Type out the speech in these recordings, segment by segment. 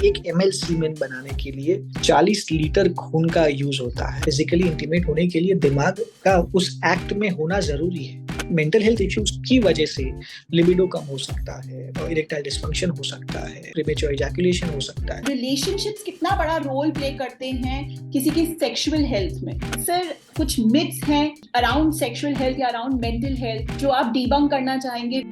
1 ml सीमेन बनाने के लिए 40 लीटर खून का यूज होता है। फिजिकली इंटीमेट होने के लिए दिमाग का उस एक्ट में होना जरूरी है। मेंटल हेल्थ इश्यूज की वजह से लिबिडो कम हो सकता है, इरेक्टाइल डिस्फंक्शन हो सकता है, प्रीमेच्योर इजैकुलेशन हो सकता है। रिलेशनशिप्स कितना बड़ा रोल प्ले करते हैं किसी की सेक्सुअल हेल्थ में? सर, कुछ मिथ्स हैं अराउंड सेक्सुअल हेल्थ या अराउंड मेंटल हेल्थ जो आप डिबंक करना चाहेंगे?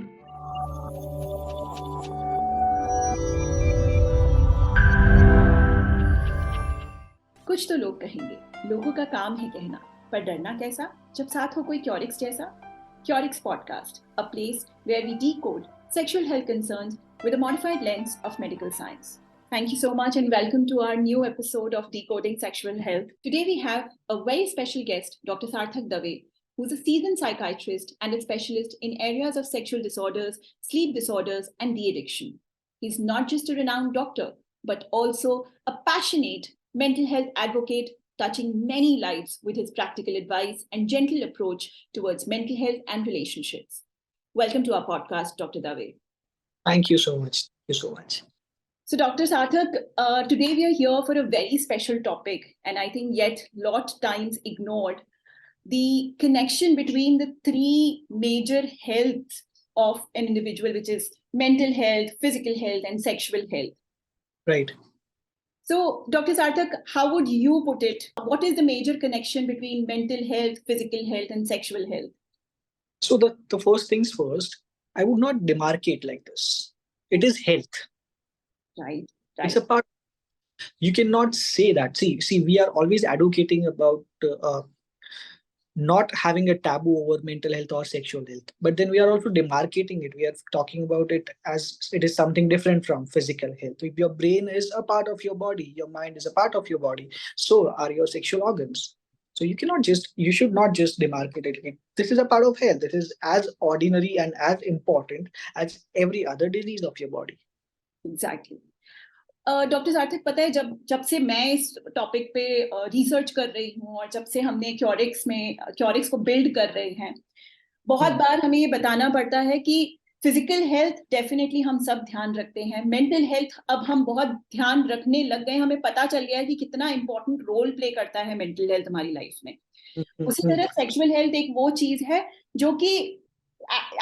कुछ तो लोग कहेंगे लोगों का काम है कहना, पर डरना कैसा जब साथ हो कोई क्योरिक्स जैसा। क्योरिक्स podcast, a place where we decode sexual health concerns with a modified lens of medical science. Thank you so much and welcome to our new episode of Decoding Sexual Health. Today we have a very special guest, Dr. Sarthak Dave, who's a seasoned psychiatrist and a specialist in areas of sexual disorders, sleep disorders, and de-addiction. He's not just a renowned doctor, but also a passionate mental health advocate, touching many lives with his practical advice and gentle approach towards mental health and relationships. Welcome to our podcast, Dr. Dave. Thank you so much. Thank you so much. So, Dr. Sarthak, today we are here for a very special topic, and I think yet lot times ignored, the connection between the three major healths of an individual, which is mental health, physical health, and sexual health. Right. So, Dr. Sarthak, how would you put it? What is the major connection between mental health, physical health, and sexual health? So the first things first, I would not demarcate like this. It is health. Right. It's a part. You cannot say that. See, we are always advocating about not having a taboo over mental health or sexual health, but then we are also demarcating it. We are talking about it as it is something different from physical health. If your brain is a part of your body, your mind is a part of your body, so are your sexual organs. So you should not just demarcate it. This is a part of health. It is as ordinary and as important as every other disease of your body. Exactly. Doctor सार्थक, पता है जब से मैं इस topic पे research कर रही हूँ और जब से हमने क्योरिक्स को बिल्ड कर रहे हैं, बहुत बार हमें ये बताना पड़ता है कि फिजिकल हेल्थ डेफिनेटली हम सब ध्यान रखते हैं, मेंटल हेल्थ अब हम बहुत ध्यान रखने लग गए, हमें पता चल गया है कि कितना इंपॉर्टेंट रोल प्ले करता है मेंटल हेल्थ हमारी लाइफ में। उसी तरह सेक्सुअल हेल्थ एक वो चीज है जो कि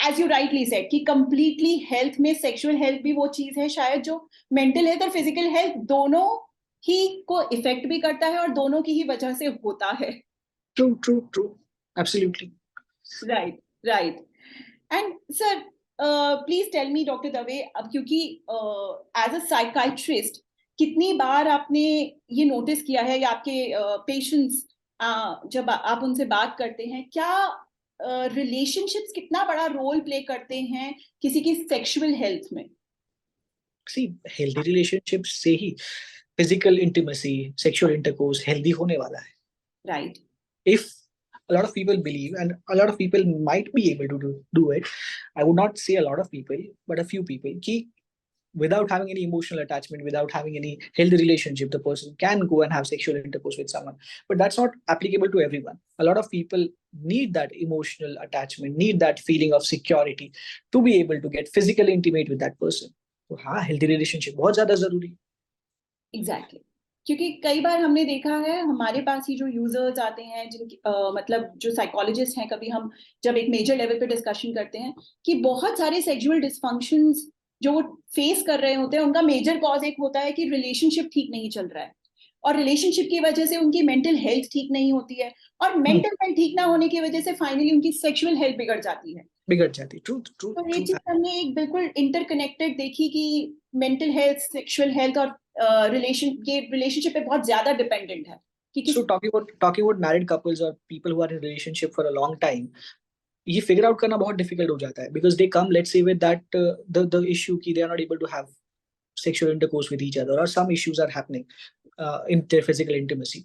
एज यू राइटली सेड कि कंप्लीटली हेल्थ में सेक्सुअल हेल्थ भी वो चीज है शायद जो मेंटल हेल्थ और फिजिकल हेल्थ दोनों ही को इफेक्ट भी करता है और दोनों की ही वजह से होता है। True absolutely right and sir please tell me doctor Dave, अब क्योंकि एज अ साइकाइट्रिस्ट कितनी बार आपने ये नोटिस किया है या आपके पेशेंट्स जब आप उनसे बात करते हैं, क्या रिलेशनशिप्स कितना बड़ा रोल प्ले करते हैं किसी की सेक्सुअल हेल्थ में? सी, हेल्दी रिलेशनशिप से ही physical intimacy, sexual intercourse healthy होने वाला है। Right. If a lot of people believe, and a lot of people might be able to do it, I would not say a lot of people, but a few people, ki without having any emotional attachment, without having any healthy relationship, the person can go and have sexual intercourse with someone. But that's not applicable to everyone. A lot of people need that emotional attachment, need that feeling of security to be able to get physically intimate with that person. So हाँ, healthy relationship बहुत ज़्यादा ज़रूरी है। Exactly. क्योंकि कई बार हमने देखा है हमारे पास ही जो यूजर्स आते हैं जिनकी मतलब जो साइकोलॉजिस्ट हैं, कभी हम जब एक मेजर लेवल पे डिस्कशन करते हैं कि बहुत सारे सेक्सुअल डिस्फंक्शंस जो वो फेस कर रहे होते हैं, उनका मेजर कॉज एक होता है कि रिलेशनशिप ठीक नहीं चल रहा है और रिलेशनशिप की वजह से उनकी मेंटल हेल्थ ठीक नहीं होती है और मेंटल हेल्थ ठीक ना होने की वजह से फाइनली उनकी सेक्सुअल हेल्थ बिगड़ जाती है। ट्रू। तो ये चीज हमने एक बिल्कुल इंटरकनेक्टेड देखी कि मेंटल हेल्थ, सेक्सुअल हेल्थ और रिलेशनशिप पे बहुत ज्यादा डिपेंडेंट है। So talking about married couples or people who are in a relationship for a long time, ये figure out करना बहुत difficult हो जाता है because they come, let's say, with that the issue कि they are not able to have sexual intercourse with each other or some issues are happening in their physical intimacy.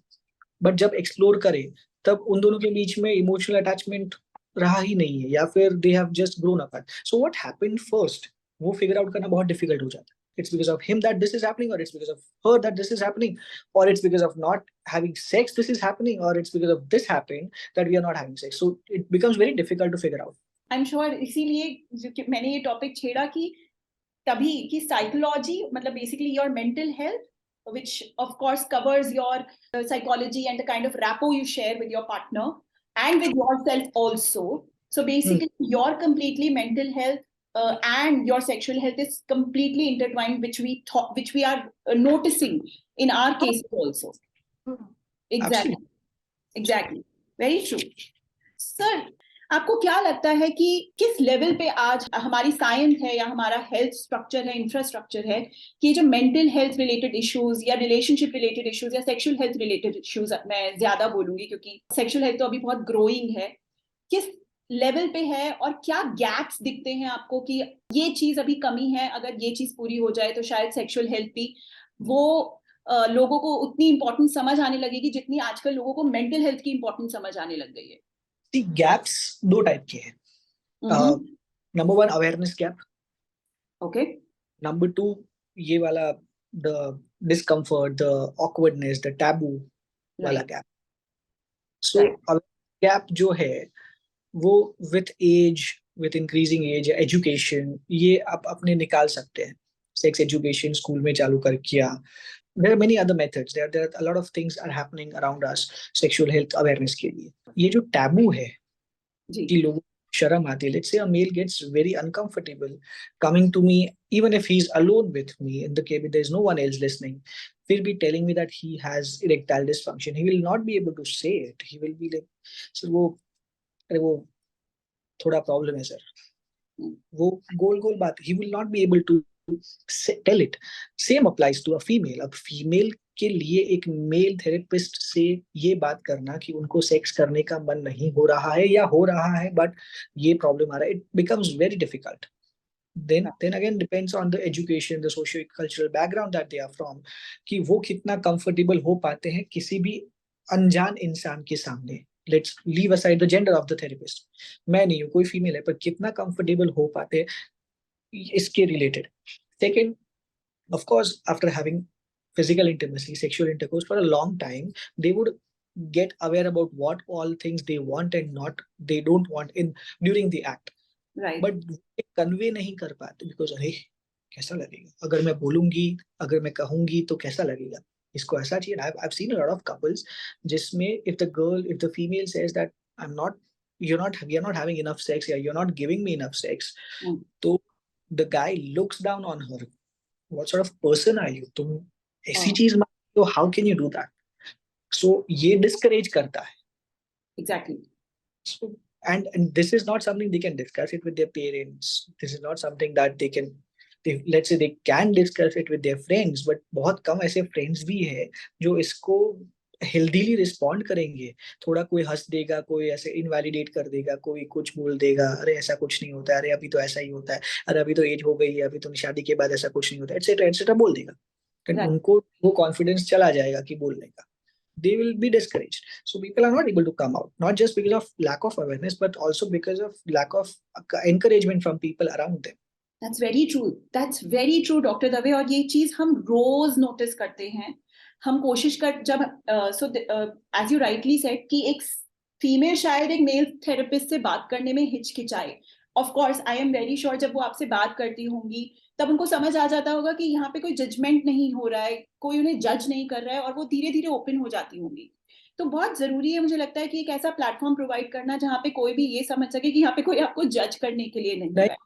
But जब explore करें तब उन दोनों के बीच में emotional attachment रहा ही नहीं है या फिर they have just grown apart. So what happened first, वो figure out करना बहुत difficult हो जाता है. It's because of him that this is happening, or it's because of her that this is happening, or it's because of not having sex this is happening, or it's because of this happening that we are not having sex. So it becomes very difficult to figure out. I'm sure इसीलिए मैंने ये topic छेड़ा कि तभी कि psychology मतलब basically your mental health which of course covers your psychology and the kind of rapport you share with your partner and with yourself also. So basically your completely mental health and your sexual health is completely intertwined, which we are noticing in our case also. Exactly. Exactly. Very true. Sir, आपको क्या लगता है कि किस level पे आज हमारी science है या हमारा हेल्थ स्ट्रक्चर है, इंफ्रास्ट्रक्चर है कि जो मेंटल हेल्थ रिलेटेड इश्यूज या रिलेशनशिप रिलेटेड इश्यूज या सेक्सुअल हेल्थ रिलेटेड इश्यूज, मैं ज्यादा बोलूंगी क्योंकि सेक्सुअल हेल्थ तो अभी बहुत ग्रोइंग है, किस लेवल पे है और क्या गैप्स दिखते हैं आपको कि ये चीज अभी कमी है, अगर ये चीज पूरी हो जाए तो शायद सेक्सुअल हेल्थ भी वो लोगों को उतनी इंपॉर्टेंस समझ आने लगेगी जितनी आजकल लोगों को मेंटल हेल्थ की इंपॉर्टेंस समझ आने लग गई है? गैप्स दो टाइप के हैं. Number 1 awareness gap. Okay. Number 2 ये वाला the discomfort, the awkwardness, the taboo वाला गैप. सो गैप जो है वो with age, with increasing age, education, ये आप अपने निकाल सकते हैं. सेक्स एजुकेशन स्कूल में चालू कर किया. There are many other methods. There are a lot of things are happening around us sexual health awareness के लिए. ये जो टैबू है कि लोगों को शर्म आती है. Let's say a male gets very uncomfortable coming to me, even if he's alone with me in the cabin, there's no one else listening, फिर भी telling me that he has erectile dysfunction. He will not be able to say it. He will be like, sir वो थोड़ा problem है sir. वो गोल गोल बात. He will not be able to tell it. Same applies to a female. अब female के लिए एक mail therapist से ये बात करना कि उनको सेक्स करने का मन नहीं हो रहा है या हो रहा है बट ये प्रॉब्लम आ रहा है, it becomes very difficult. then again depends on the education, the socio cultural background that they are from, कि वो कितना कंफर्टेबल हो पाते हैं किसी भी अनजान इंसान के सामने. Let's leave aside the gender of the therapist. मैं नहीं हूँ, कोई फीमेल है, पर कितना कंफर्टेबल हो पाते हैं इसके related. Second, of course, after having physical intimacy, sexual intercourse for a long time, they would get aware about what all things they want and they don't want in during the act. Right. But convey नहीं कर पाते because अरे कैसा लगेगा अगर मैं बोलूंगी, अगर मैं कहूंगी तो कैसा लगेगा, इसको ऐसा चाहिए. I've seen a lot of couples जिसमें if the female says that we are not having enough sex, या you're not giving me enough sex, तो the guy looks down on her. What sort of person are you? तुम ऐसी चीज मांगते हो, how can you do that? So ये discourage करता है. Exactly. So, and this is not something they can discuss it with their parents. This is not something that let's say they can discuss it with their friends, but बहुत कम ऐसे friends भी है जो इसको healthily respond करेंगे. थोड़ा कोई हंस देगा, कोई ऐसे इनवैलिडेट कर देगा, कोई कुछ बोल देगा, अरे ऐसा कुछ नहीं होता है, अरे अभी तो ऐसा ही होता है, अरे अभी तो एज हो गई है, अभी तो शादी के बाद ऐसा कुछ नहीं होता, एटसेट्रा एटसेट्रा बोल देगा. उनको वो कॉन्फिडेंस चला जाएगा कि बोलने का. They will be discouraged. So people are not able to come out, not just because of lack of awareness, but also because of lack of encouragement from people around them. That's very true. That's very true, Dr. Dave. और ये चीज हम रोज notice करते हैं. हम कोशिश कर जब so as you rightly said कि एक फीमेल शायद एक मेल थेरेपिस्ट से बात करने में हिचकिचाए. Of course, I am very sure जब वो आपसे बात करती होंगी तब उनको समझ आ जाता होगा कि यहाँ पे कोई जजमेंट नहीं हो रहा है, कोई उन्हें जज नहीं कर रहा है और वो धीरे धीरे ओपन हो जाती होंगी. तो बहुत जरूरी है मुझे लगता है कि एक ऐसा प्लेटफॉर्म प्रोवाइड करना जहाँ पे कोई भी ये समझ सके कि यहाँ पे कोई आपको जज करने के लिए नहीं है.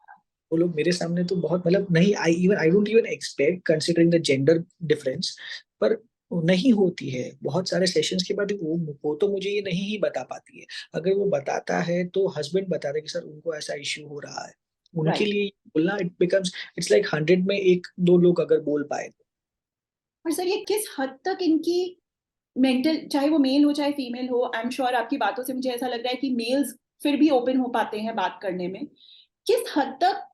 वो लोग मेरे सामने तो बहुत मतलब नहीं, I don't even expect considering the gender difference, पर नहीं होती है. बहुत सारे सेशंस के बाद वो तो मुझे ये नहीं ही बता पाती है. अगर वो बताता है तो हस्बैंड बताता है कि सर उनको ऐसा इश्यू हो रहा है. उनके लिए बोलना इट्स लाइक 100 में 1-2 लोग अगर बोल पाए तो. और सर ये किस हद तक इनकी मेंटल, चाहे वो मेल हो चाहे फीमेल हो, आई एम श्योर आपकी बातों से मुझे ऐसा लग रहा है कि मेल्स फिर भी ओपन हो पाते हैं बात करने में, किस हद तक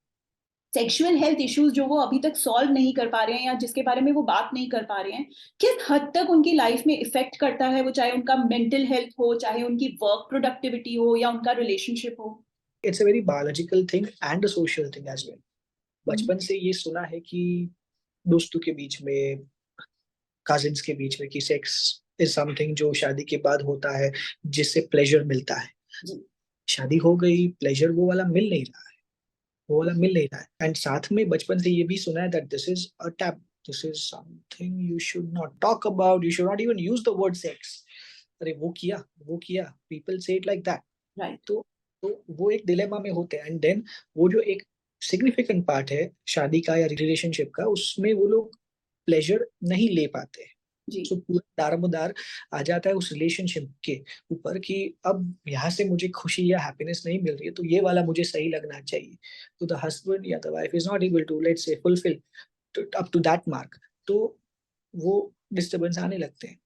सेक्सुअल हेल्थ इश्यूज जो वो अभी तक सॉल्व नहीं कर पा रहे हैं या जिसके बारे में वो बात नहीं कर पा रहे हैं, किस हद तक उनकी लाइफ में इफेक्ट करता है, वो चाहे उनका मेंटल हेल्थ हो, चाहे उनकी वर्क प्रोडक्टिविटी हो या उनका रिलेशनशिप हो. It's a very biological thing and a social thing as well. बचपन से ये सुना है कि दोस्तों के बीच में, कजिन्स के बीच में, कि सेक्स इज समथिंग जो शादी के बाद होता है जिससे प्लेजर मिलता है. शादी हो गई, प्लेजर वो वाला मिल नहीं रहा है. वो वाला मिल नहीं रहा है। एंड साथ में बचपन से ये भी सुना है that this is a tab, this is something you should not talk about, you should not even use the word sex. अरे वो किया, पीपल से इट लाइक दैट। राइट। तो वो एक डिलेमा में होते हैं। एंड देन वो जो एक सिग्निफिकेंट पार्ट है शादी का या रिलेशनशिप का, उसमें वो लोग प्लेजर नहीं ले पाते। जी सो पूरा दारोमदार आ जाता है उस रिलेशनशिप के ऊपर कि अब यहाँ से मुझे खुशी या हैप्पीनेस नहीं मिल रही है, तो ये वाला मुझे सही लगना चाहिए। तो द हस्बैंड या the wife is not able to let's say fulfil up to that mark, तो वो डिस्टर्बेंस आने लगते हैं।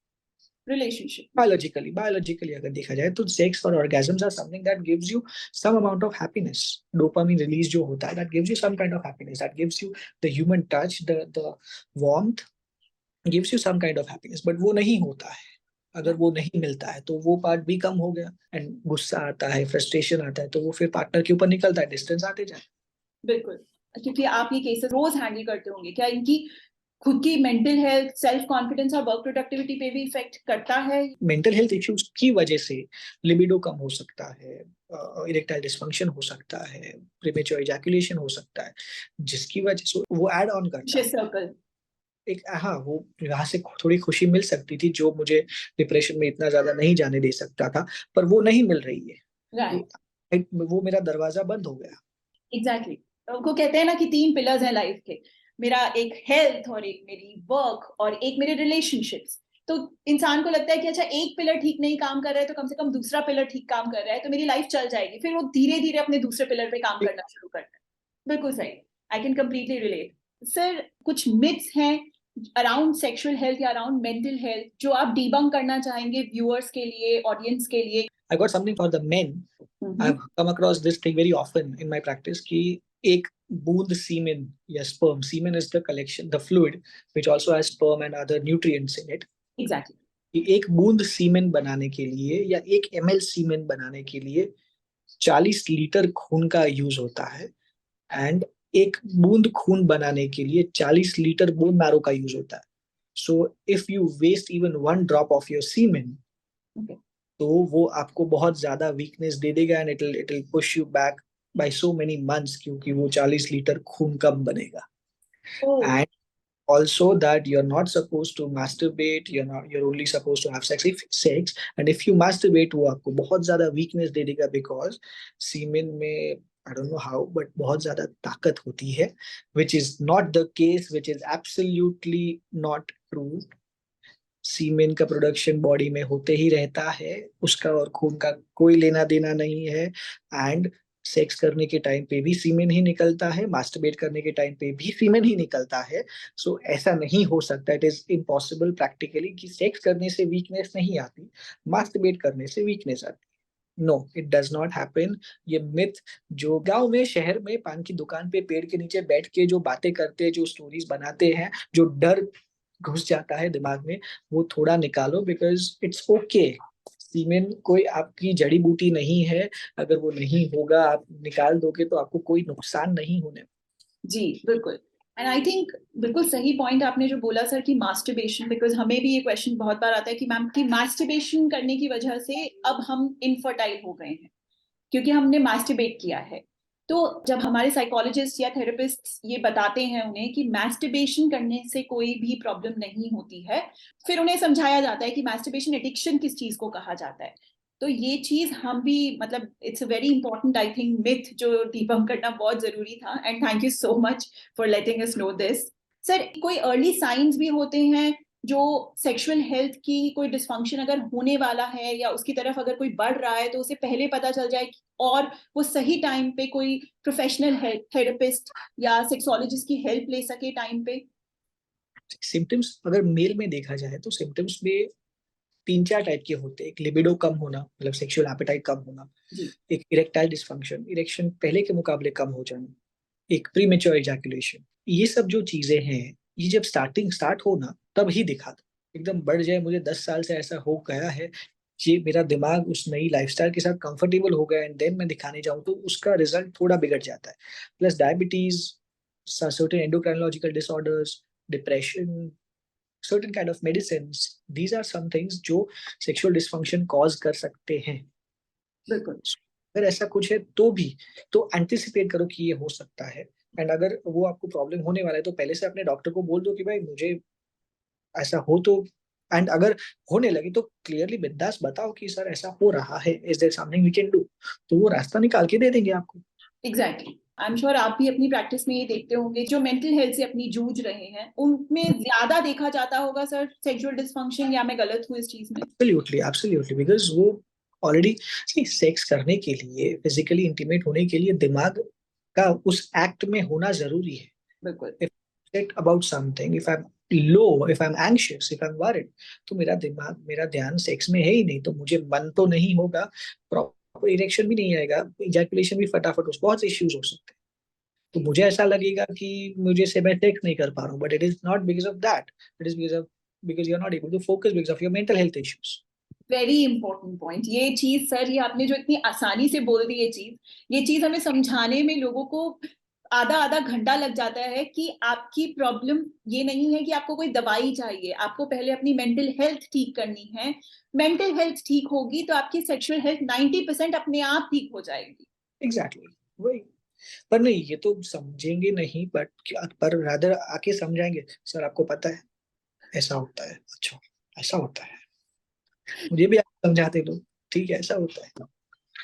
रिलेशनशिप। बायोलॉजिकली अगर देखा जाए तो सेक्स और orgasms are something that gives you some amount of happiness. Dopamine release जो होता है, that gives you some kind of happiness, that gives you the human touch, the warmth, gives you some kind of happiness. But वो नहीं होता है। अगर वो नहीं मिलता है तो वो पार्ट भी कम हो गया, एंड गुस्सा आता है, फ्रस्ट्रेशन आता है, तो वो फिर पार्टनर के ऊपर निकलता है, डिस्टेंस आते जाए। बिल्कुल, क्योंकि आप ये केसेस रोज हैंडल करते होंगे, क्या इनकी खुद की मेंटल हेल्थ, सेल्फ कॉन्फिडेंस और वर्क प्रोडक्टिविटी पे भी इफेक्ट करता है? मेंटल हेल्थ इश्यूज की वजह से लिबिडो कम हो सकता है, इरेक्टाइल डिस्फंक्शन हो सकता है, प्रीमेच्योर इजैकुलेशन हो सकता है, जिसकी वजह से वो ऐड ऑन करता है सर्कल। एक। हाँ, वो यहाँ से थोड़ी खुशी मिल सकती थी जो मुझे डिप्रेशन में इतना ज्यादा नहीं जाने दे सकता था, पर वो नहीं मिल रही है। राइट, तो वो मेरा दरवाजा बंद हो गया। एग्जैक्टली। वो कहते हैं ना कि 3 पिलर्स हैं लाइफ के, मेरा एक हेल्थ, और एक मेरी वर्क, और एक मेरे रिलेशनशिप्स। तो इंसान को लगता है कि अच्छा एक पिलर ठीक नहीं काम कर रहा है तो कम से कम दूसरा पिलर ठीक काम कर रहा है तो मेरी लाइफ चल जाएगी, फिर वो धीरे धीरे अपने दूसरे पिलर पे काम करना शुरू करता है। बिल्कुल सही, I can completely relate. Sir, कुछ मिथ्स हैं अराउंड सेक्सुअल हेल्थ या अराउंड मेंटल हेल्थ जो आप डिबंक करना चाहेंगे व्यूअर्स के लिए, ऑडियंस के लिए? I got something for the men. I've come across this thing very often in my practice कि एक बूंद सीमेन या sperm, semen is the collection, the fluid which also has sperm and other nutrients in it. Exactly. कि एक बूंद सीमेन बनाने के लिए या 1 ml सीमेन बनाने के लिए 40 लीटर खून का यूज होता है। एंड एक बूंद खून बनाने के लिए 40 लीटर बोन मैरो का यूज होता है। So if you waste even 1 drop of your semen, तो वो आपको बहुत ज्यादा वीकनेस दे देगा, and it will push you back by so many months, क्योंकि वो 40 लीटर खून कम बनेगा। And also that you're not supposed to masturbate, you're only supposed to have sex, and if you masturbate वो आपको बहुत ज्यादा weakness दे देगा, because semen में I don't know how but बहुत ज्यादा ताकत होती है, which is not the case, which is absolutely not true. सीमेन का प्रोडक्शन बॉडी में होते ही रहता है, उसका और खून का कोई लेना देना नहीं है। एंड सेक्स करने के टाइम पे भी सीमेन ही निकलता है, मास्टरबेट करने के टाइम पे भी सीमेन ही निकलता है। सो ऐसा नहीं हो सकता, इट इज इम्पॉसिबल प्रैक्टिकली कि सेक्स करने से वीकनेस नहीं आती, मास्टरबेट करने से वीकनेस आती। No, it does not happen. ये मिथ जो गांव में, शहर में पान की दुकान पे पेड़ के नीचे बैठ के जो बातें करते हैं, जो स्टोरीज बनाते हैं, जो डर घुस जाता है दिमाग में, वो थोड़ा निकालो, बिकॉज इट्स ओके। सीमेन कोई आपकी जड़ी बूटी नहीं है। अगर वो नहीं होगा, आप निकाल दोगे तो आपको कोई नुकसान नहीं होने। जी बिल्कुल। एंड आई थिंक बिल्कुल सही पॉइंट आपने जो बोला सर कि मास्टरबेशन, बिकॉज हमें भी ये क्वेश्चन बहुत बार आता है कि मैम कि मास्टरबेशन करने की वजह से अब हम इनफर्टाइल हो गए हैं क्योंकि हमने मास्टरबेट किया है। तो जब हमारे साइकोलॉजिस्ट या थेरेपिस्ट ये बताते हैं उन्हें कि मास्टरबेशन करने से कोई भी प्रॉब्लम नहीं होती है, फिर उन्हें समझाया जाता है कि मास्टरबेशन एडिक्शन किस चीज को कहा जाता है। तो ये चीज हम भी, मतलब it's a very important I think myth जो डिबंक करना बहुत जरूरी था, and thank you so much for letting us know this. Sir, कोई अर्ली साइंस भी होते हैं जो सेक्सुअल हेल्थ की कोई डिस्फंक्शन अगर होने वाला है या उसकी तरफ अगर कोई बढ़ रहा है तो उसे पहले पता चल जाए और वो सही टाइम पे कोई प्रोफेशनल थेरेपिस्ट या सेक्सोलॉजिस्ट की हेल्प ले सके टाइम पे? सिम्टम्स अगर मेल में देखा जाए तो सिम्टम्स में 3-4 टाइप के होते हैं। एक लिबिडो कम होना, मतलब सेक्सुअल एपेटाइट कम होना। जी। एक इरेक्टाइल डिस्फंक्शन, इरेक्शन पहले के मुकाबले कम हो जाना। एक प्रीमेच्योर इजैकुलेशन। ये सब जो चीजें हैं, ये जब स्टार्ट हो ना, तब ही दिखा दो। एकदम बढ़ जाए, मुझे 10 साल से ऐसा हो गया है, ये मेरा दिमाग उस नई लाइफस्टाइल के साथ कंफर्टेबल हो गया, एंड देन मैं दिखाने जाऊं तो उसका रिजल्ट थोड़ा बिगड़ जाता है। Plus diabetes, certain endocrinological disorders, depression, certain kind of medicines, these are some things जो sexual dysfunction cause कर सकते हैं। बिल्कुल। अगर ऐसा कुछ है तो भी तो एंटिसिपेट करो कि ये हो सकता है, एंड अगर वो आपको प्रॉब्लम होने वाला है तो पहले से अपने डॉक्टर को बोल दो कि भाई मुझे ऐसा हो तो, एंड अगर होने लगे तो क्लियरली बिंदास बताओ कि सर ऐसा हो रहा है, is there something we can do, तो वो रास्ता निकाल के दे देंगे आपको। एग्जैक्टली, आई एम श्योर आप भी अपनी प्रैक्टिस में ये देखते होंगे जो मेंटल हेल्थ से अपनी जूझ रहे हैं उनमें ज्यादा देखा जाता होगा सर सेक्सुअल डिसफंक्शन, या मैं गलत हूँ इस चीज में? एब्सोल्युटली एब्सोल्युटली, बिकॉज वो ऑलरेडी सेक्स करने के लिए, फिजिकली इंटीमेट होने के लिए दिमाग का उस एक्ट में होना जरूरी है। बिल्कुल। If I upset about something, if I'm low, if I'm anxious, if I'm worried, तो मेरा दिमाग, मेरा ध्यान सेक्स में है ही नहीं, तो मुझे मन तो नहीं होगा, प्रॉपर इरेक्शन भी नहीं आएगा, इजैकुलेशन भी फटाफट हो, बहुत इश्यूज हो सकते हैं। तो मुझे ऐसा लगेगा कि मुझे से मैं सेक्स नहीं कर पा रहा हूँ, but it is not because of that, it is because you are not able to focus because of your mental health issues. Very important point ये चीज सर, ये आपने जो इतनी आसानी से बोल दी ये चीज हमें समझाने में लोगों को आधा आधा घंटा लग जाता है कि आपकी प्रॉब्लम ये नहीं है कि आपको कोई दवाई चाहिए, आपको पहले अपनी मेंटल हेल्थ ठीक करनी है। मेंटल हेल्थ ठीक होगी तो आपकी सेक्सुअल हेल्थ 90% अपने आप ठीक हो जाएगी। एग्जैक्टली वही। पर नहीं, ये तो समझेंगे नहीं, बट पर रादर आके समझाएंगे, सर आपको पता है ऐसा होता है, अच्छा ऐसा होता है, मुझे भी आप समझाते लोग, ठीक है ऐसा होता है।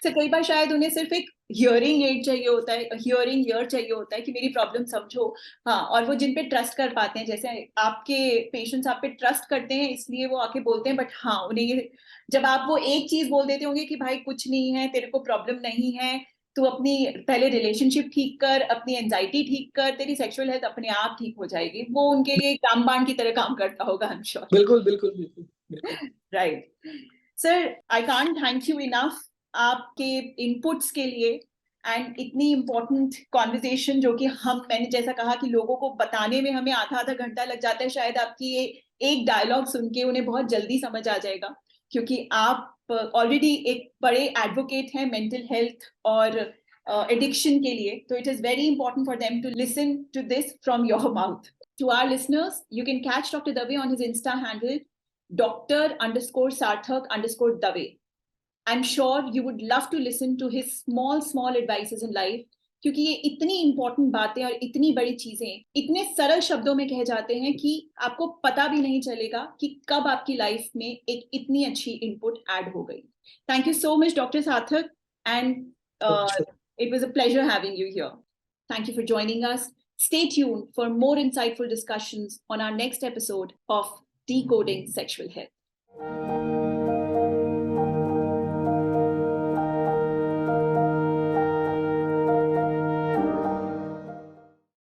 तो कई बार शायद उन्हें सिर्फ एक हियरिंग एड चाहिए होता है, हियरिंग ईयर चाहिए होता है कि मेरी प्रॉब्लम समझो। हाँ, और वो जिन पे ट्रस्ट कर पाते हैं, जैसे आपके पेशेंट्स आप पे ट्रस्ट करते हैं इसलिए वो आके बोलते हैं, बट हाँ उन्हें ये, जब आप वो एक चीज बोल देते होंगे कि भाई कुछ नहीं है, तेरे को प्रॉब्लम नहीं है, तू अपनी पहले रिलेशनशिप ठीक कर, अपनी एंजाइटी ठीक कर, तेरी सेक्सुअल हेल्थ अपने आप ठीक हो जाएगी, वो उनके लिए रामबाण की तरह काम करता होगा, आई एम श्योर। बिल्कुल बिल्कुल बिल्कुल बिल्कुल। Right sir, I can't thank you enough आपके इनपुट्स के लिए एंड इतनी इम्पोर्टेंट कॉन्वर्जेशन जो कि मैंने जैसा कहा कि लोगों को बताने में हमें आधा आधा घंटा लग जाता है, शायद आपकी ये एक डायलॉग सुन के उन्हें बहुत जल्दी समझ आ जाएगा, क्योंकि आप ऑलरेडी एक बड़े एडवोकेट हैं मेंटल हेल्थ और एडिक्शन के लिए, तो it is very important for them to listen to this from your mouth. To our listeners, you can catch doctor Dave on his insta handle Dr_Sarthak_Dave. I'm sure you would love to listen to his small advices in life, क्योंकि ये इतनी important बातें और इतनी बड़ी चीजें इतने सरल शब्दों में कहे जाते हैं कि आपको पता भी नहीं चलेगा कि कब आपकी लाइफ में एक इतनी अच्छी इनपुट ऐड हो गई। Thank you so much doctor सार्थक, and it was a pleasure having you here. Thank you for joining us. Stay tuned for more insightful discussions on our next episode of Decoding Sexual Health.